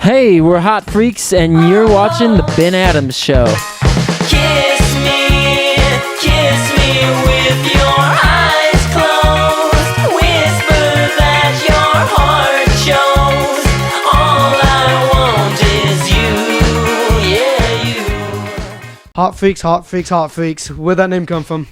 Hey, we're Hot Freaks, and you're watching The Ben Adams Show. Kiss me with your eyes closed. Whisper that your heart shows. All I want is you, yeah, you. Hot Freaks, Hot Freaks, Hot Freaks. Where'd that name come from?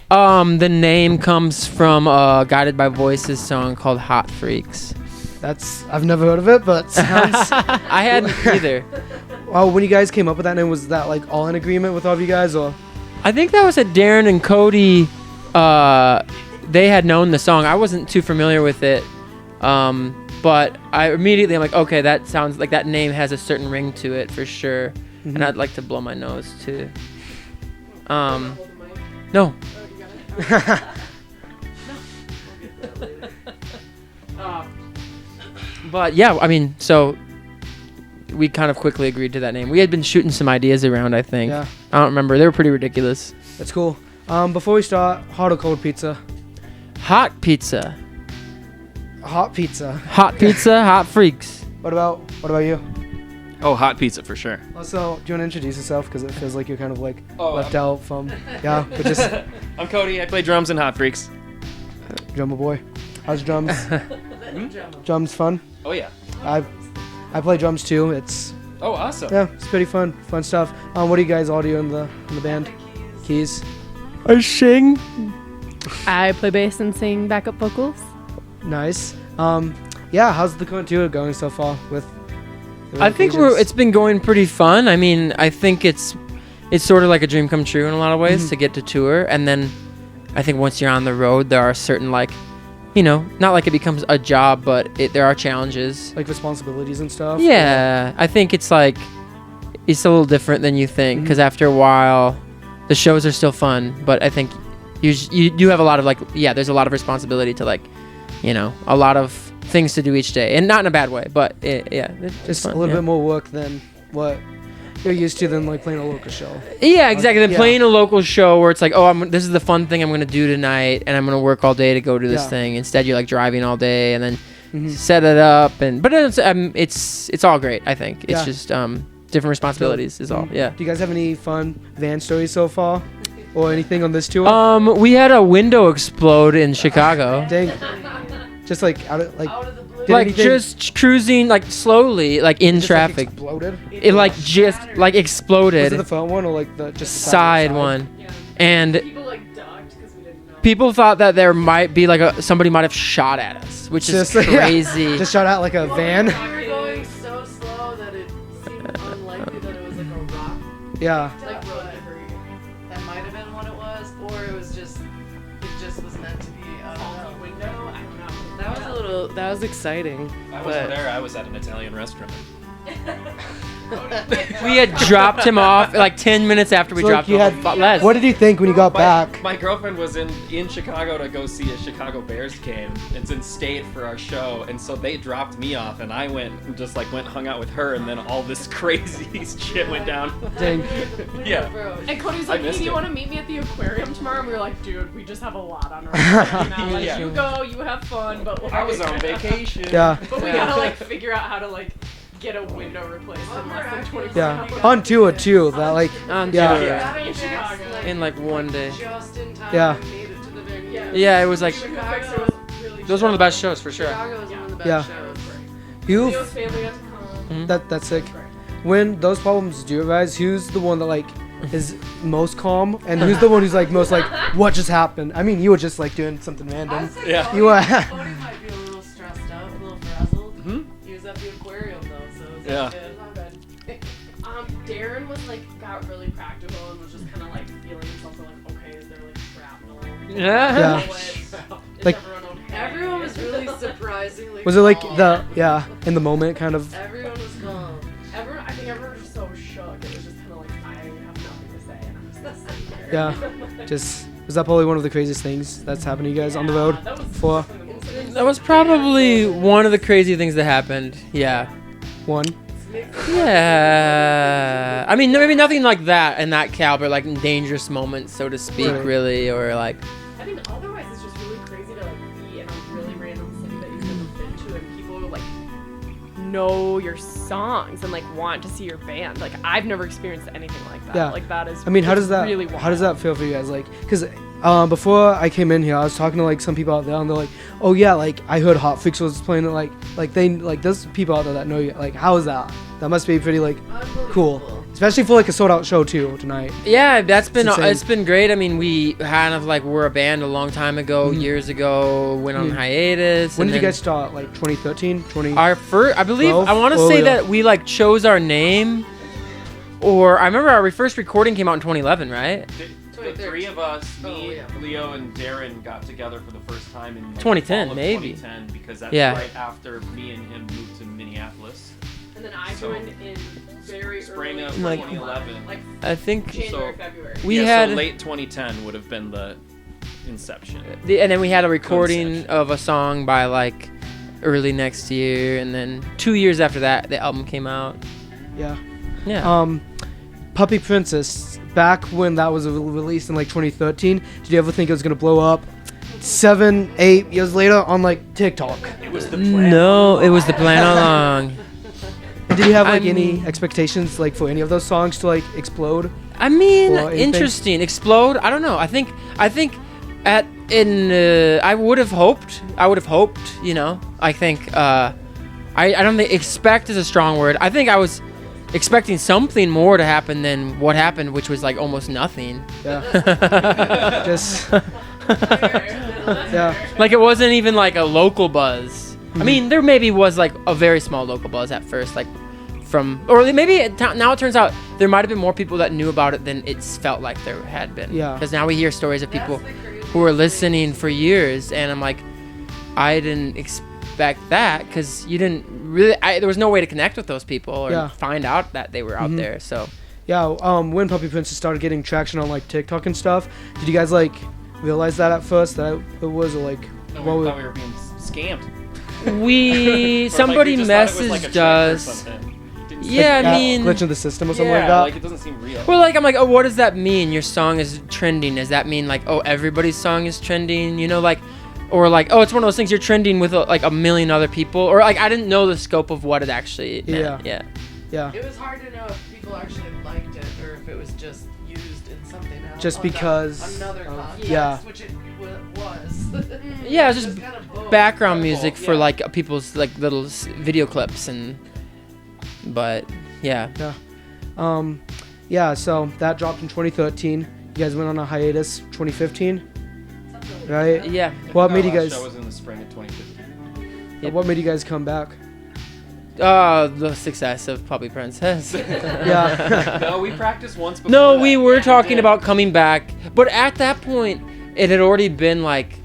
The name comes from a Guided by Voices song called Hot Freaks. I've never heard of it, but sounds. I hadn't either. Oh, when you guys came up with that name, was that like all in agreement with all of you guys, or? I think that was at Darren and Cody. They had known the song. I wasn't too familiar with it, but I'm like, okay, that sounds like that name has a certain ring to it for sure. Mm-hmm. And I'd like to blow my nose too. No. But yeah, I mean, so we kind of quickly agreed to that name. We had been shooting some ideas around, I think. Yeah. I don't remember. They were pretty ridiculous. That's cool. Before we start, hot or cold pizza? Hot pizza. Hot pizza. Hot pizza, Hot Freaks. What about you? Oh, hot pizza for sure. Also, do you want to introduce yourself? Because it feels like you're kind of like Oh, left out from. Yeah, but just I'm Cody. I play drums in Hot Freaks. drummer boy. How's drums? Drums fun. Oh yeah. I play drums too. It's Oh, awesome. yeah, it's pretty fun stuff. What do you guys all do in the band? Keys. I sing. I play bass and sing backup vocals. Nice. Yeah, how's the current tour going so far with the I think occasions? it's been going pretty fun. I mean, I think it's sort of like a dream come true in a lot of ways to get to tour. And then I think once you're on the road, there are certain not like it becomes a job, but there are challenges. like responsibilities and stuff. Yeah, I think it's a little different than you think, because after a while, the shows are still fun, but I think you do have a lot of there's a lot of responsibility to a lot of things to do each day, and not in a bad way, but it's Just fun, a little yeah. bit more work than what you're used to than like playing a local show. Yeah, exactly. Then yeah. playing a local show where it's like, this is the fun thing I'm gonna do tonight, and I'm gonna work all day to go do this Yeah. thing. Instead, you're like driving all day and then set it up, but it's all great. I think it's Yeah. just different responsibilities is all. Yeah. Do you guys have any fun van stories so far, or anything on this tour? We had a window explode in Chicago. Dang. Just like out of the blue. Just cruising slowly in traffic. Exploded. It just exploded. Was it the front one or like the just the side one, and People ducked because we didn't know. people thought that there might be somebody might have shot at us, which is Just, yeah. crazy. Just shot out like a van. We were going so slow that it seemed unlikely that it was like a rock Yeah. like road debris. That might have been what it was, or it was just was meant to be a window. I don't know. That was exciting. I wasn't there. I was at an Italian restaurant. We had dropped him off 10 minutes after we So, dropped you him had- off. Less. What did you think when you got back? My girlfriend was in Chicago to go see a Chicago Bears game. It's in state for our show, and so they dropped me off, and I went hung out with her, and then all this crazy shit went down. Dang. Yeah. And Cody's I like, hey, missed do you it. want to meet me at the aquarium tomorrow? And we were like, dude, we just have a lot on our hands right now. Like, Yeah. you go, you have fun, but I was on vacation. Yeah. But we gotta figure out how to get a window replaced in less than 24 Yeah. hours. On tour too. That On yeah. tour. Yeah. In Chicago. In one day. Just in time. Yeah. We made it to the venue. Yeah, it was Chicago was really it was one of the best shows for sure. Chicago was one of the best Yeah. shows. You. Leo's family got to come. That's sick. When those problems do arise, who's the one that is most calm, and who's the one who's most what just happened? I mean, you were just doing something random. Yeah. You were. Cody might be a little stressed out, a little frazzled. He was at the aquarium though, so it was Yeah. good. Darren was got really practical and was just kind of feeling himself okay, is there shrapnel? Yeah. Like- everyone okay? Everyone was really surprisingly Was it calm. in the moment kind of? Everyone was calm. I think everyone was just so shook. It was just kind of I have nothing to say, and I'm just gonna sit here. Yeah. Just was that probably one of the craziest things that's happened to you guys on the road That was before? That was probably one of the crazy things that happened. Yeah. One. Yeah. I mean, maybe nothing like that in that caliber, dangerous moments, so to speak, Right. really, or I think otherwise it's just really crazy to be in a really random city that you've never been to, and people are know your songs and like want to see your band. Like I've never experienced anything like that. Yeah. Like that is. I mean, how it's does that really how does wild. that feel for you guys? Like, cause before I came in here, I was talking to like some people out there, and they're like, "Oh yeah, like I heard Hot Freaks was playing it." Like they like there's people out there that know you. Like, how is that? That must be pretty like cool, especially for like a sold out show too tonight. Yeah, that's been insane. it's been great. I mean, we kind of like were a band a long time ago, years ago, went on hiatus. When and did you then guys start? Like 2013, 20. Our first, I believe, 12? I want to Oh, say yeah. that we like chose our name, or I remember our first recording came out in 2011, right? The three of us, me, Oh, yeah. Leo, and Darren, got together for the first time in like, 2010, fall of maybe. 2010, because that's Yeah. right after me and him moved to Minneapolis. And then I So- joined in very Spring early. of Like- 2011. Like I think January, So- February. we yeah, had so late 2010 would have been the inception. and then we had a recording Conception. of a song by like early next year, and then 2 years after that, the album came out. Yeah. Yeah. Puppy Princess. Back when that was released in like 2013, did you ever think it was gonna blow up? 7, 8 years later on like TikTok. It was the plan. No, it was the plan all along. And did you have like I any mean- expectations like for any of those songs to like explode? I mean, Or anything? interesting. Explode. I don't know. I think I would have hoped. You know. I think. I don't think expect is a strong word. I think I was expecting something more to happen than what happened, which was like almost nothing. Yeah. Just yeah. Like it wasn't even like a local buzz. I mean, there maybe was like a very small local buzz at first, like from, or maybe now it turns out there might have been more people that knew about it than it's felt like there had been. Yeah. Because now we hear stories of people That's the crazy who were thing. listening for years, and I'm like, I didn't expect that because you didn't really. There was no way to connect with those people or Yeah. find out that they were out there. So Yeah. When Puppy Princess started getting traction on like TikTok and stuff, did you guys like realize that at first that it was like No, what we was thought we were being scammed. we Or, somebody like, we just thought it was, like, a messaged check or us. something. Didn't Yeah, seem I a mean. glitch in the system or something Yeah, like that? like it doesn't seem real. Well, like I'm like, oh, what does that mean? Your song is trending. Does that mean like, oh, everybody's song is trending? You know, like, or like, oh, it's one of those things you're trending with like a million other people, or like I didn't know the scope of what it actually meant. Yeah. Yeah. It was hard to know if people actually liked it or if it was just used in something else. Just on because another of- context, yeah. which it was. Yeah, it was just kind of both. background music for Yeah. like people's like little video clips but yeah. Yeah, so that dropped in 2013. You guys went on a hiatus 2015, right? Yeah. What Our made you last guys show was in the spring of 2015. Yep. What made you guys come back? The success of Puppy Princess. Yeah. No, we practiced once before. No, that. we were Yeah, talking did. about coming back, but at that point, it had already been like,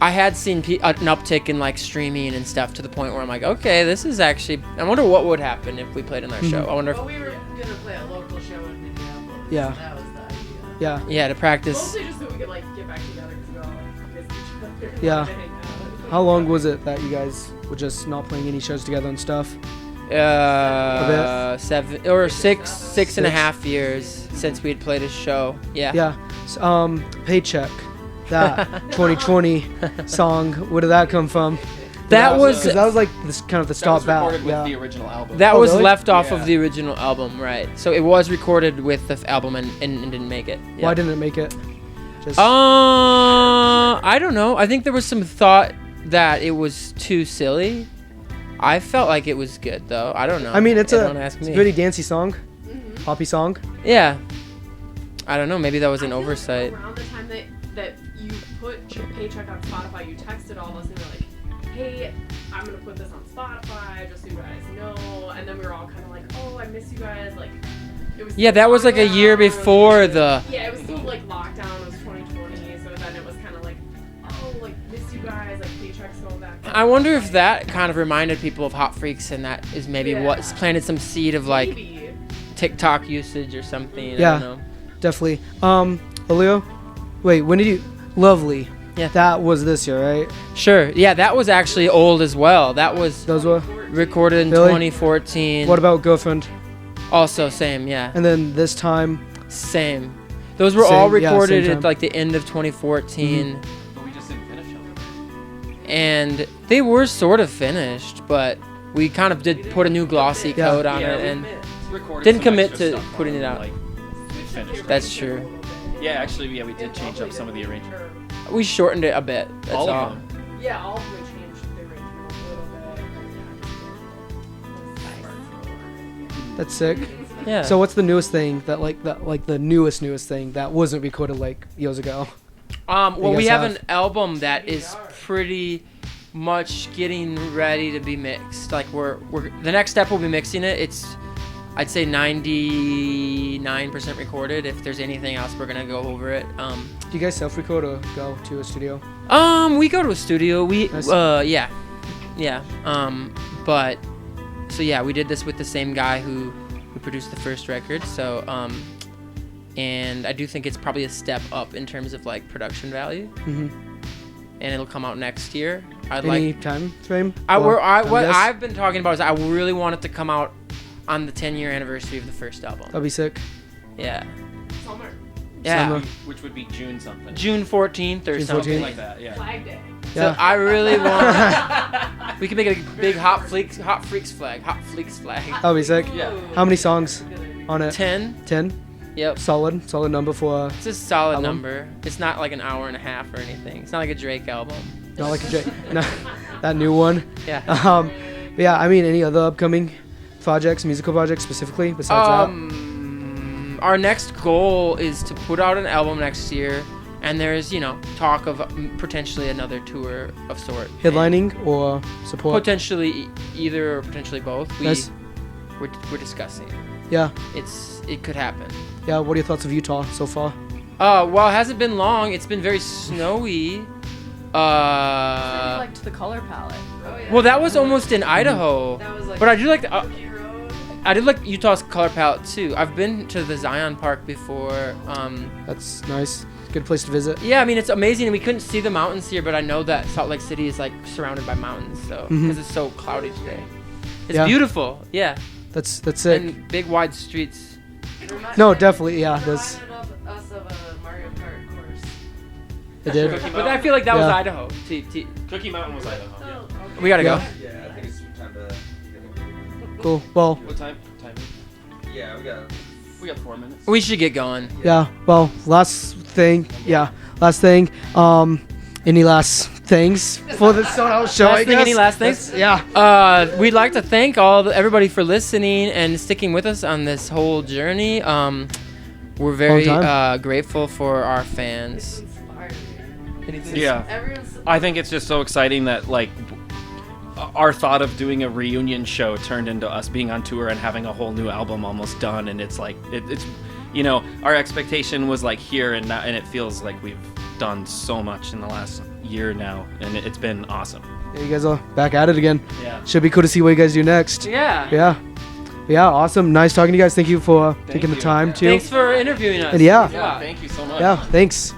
I had seen an uptick in like streaming and stuff to the point where I'm like, okay, this is actually. I wonder what would happen if we played on our show. I wonder if, Well, we were gonna play a local show in Minneapolis. Yeah. That was the idea. Yeah. yeah, to practice. Mostly just so we could like get back together because we all like miss each other. Yeah. Like, to hang out. How long was it that you guys were just not playing any shows together and stuff? 7 or 6.5 years since we had played a show. Yeah. Yeah. Paycheck. That 2020 song. Where did that come from? That was because that was like this kind of the That stop was back. recorded with Yeah. the original album. that Oh, was really? left off of Yeah. the original album, right? So it was recorded with the album and didn't make it. Yeah. Why didn't it make it? Just I don't know. I think there was some thought that it was too silly. I felt like it was good though. I don't know. I mean, it's Don't a ask me. pretty dancey song, poppy song. Yeah. I don't know. Maybe that was an I feel like oversight. around the time that you put your Paycheck on Spotify, you texted all of us and you were like, hey, I'm gonna put this on Spotify just so you guys know. And then we were all kind of like, oh, I miss you guys. Like, it was. Yeah, still that was like a year lockdown. before the. Yeah, it was still like lockdown. It was 2020, so then it was kind of like, oh, like miss you guys. Like Paycheck's going back. I wonder if that kind of reminded people of Hot Freaks, and that is maybe Yeah. what's planted some seed of like Maybe. TikTok usage or something. Yeah. I don't know. Definitely. Leo, wait, when did you? Lovely. Yeah. That was this year, right? Sure. Yeah, that was actually old as well. That was Those were. recorded in Really? 2014. What about Girlfriend? Also, same. Yeah. And then this time, Same. Those were all Same- yeah, recorded same at time. like the end of 2014, But we just didn't finish them. and they were sort of finished, but we kind of did put a new glossy Yeah. coat on Yeah, it, we and recorded didn't some commit extra to stuff putting on it out. Like, we finished. that's true. Yeah, actually, yeah, we did change up some of the arrangements. We shortened it a bit. That's all. All of them. Yeah, all of them changed the arrangement a little bit. That's sick. Yeah. So what's the newest thing that the newest thing that wasn't recorded like years ago? well, you we guys have have? an album that is pretty much getting ready to be mixed. Like we're the next step will be mixing it. It's I'd say 99% recorded. If there's anything else, we're gonna go over it. Do you guys self-record or go to a studio? We go to a studio. We Nice. yeah. But so yeah, we did this with the same guy who produced the first record. So and I do think it's probably a step up in terms of like production value. Mm-hmm. And it'll come out next year. I'd Any like. time frame? What guess? I've been talking about is I really want it to come out on the 10-year anniversary of the first album. That'd be sick. Yeah. Summer. Yeah. Summer. Which would be June something. June 14th or June something. 14th. Like that, yeah. Flag Day. So Yeah. I really want. We can make it a big hot freaks flag. That'd be sick. Yeah. How many songs on it? 10. 10. Yep. Solid number for It's a solid Album? number. It's not like an hour and a half or anything. It's not like a Drake album. not like a no, that new one. Yeah. But yeah, I mean, any other upcoming projects, musical projects specifically besides Our next goal is to put out an album next year, and there's talk of potentially another tour of sort. that? Headlining or support? Potentially either or potentially both. Nice. We're discussing. Yeah. It could happen. Yeah. What are your thoughts of Utah so far? Well, it hasn't been long. It's been very snowy. Liked the color palette. Oh, yeah. Well, that was almost in Idaho. That was like But I do like the. Rookie Road. I did like Utah's color palette too. I've been to the Zion Park before. That's nice. Good place to visit. Yeah, I mean it's amazing. We couldn't see the mountains here, but I know that Salt Lake City is like surrounded by mountains, so Mhm. because it's so cloudy today. It's Yeah. beautiful. Yeah, That's sick. and big wide streets. No, definitely. Yeah. That's Reminded us of a Mario Kart course. it did. Cookie But I Mountain. feel like that was Yeah. Idaho. Cookie Mountain was Idaho. Yeah. Oh, okay. We gotta Yeah. go. Yeah, I think it's time to. Cool. Well, What time? Yeah, We got 4 minutes. We should get going. yeah. Well, last thing. Yeah. Last thing. Any last things for the Sound House show? Last I thing, guess? any last things? Yeah. We'd like to thank everybody for listening and sticking with us on this whole journey. We're very time. grateful for our It's fans. inspiring. Yeah. Everyone's. I think it's just so exciting that like our thought of doing a reunion show turned into us being on tour and having a whole new album almost done, and it's like it's our expectation was like here and now, and it feels like we've done so much in the last year now, and it's been awesome. Yeah, you guys are back at it again. Yeah. Should be cool to see what you guys do next. Yeah. Yeah. Yeah. Awesome. Nice talking to you guys. Thank you for taking the you. time too. Thanks for interviewing us. And yeah. Yeah. Thank you so much. Yeah. Thanks.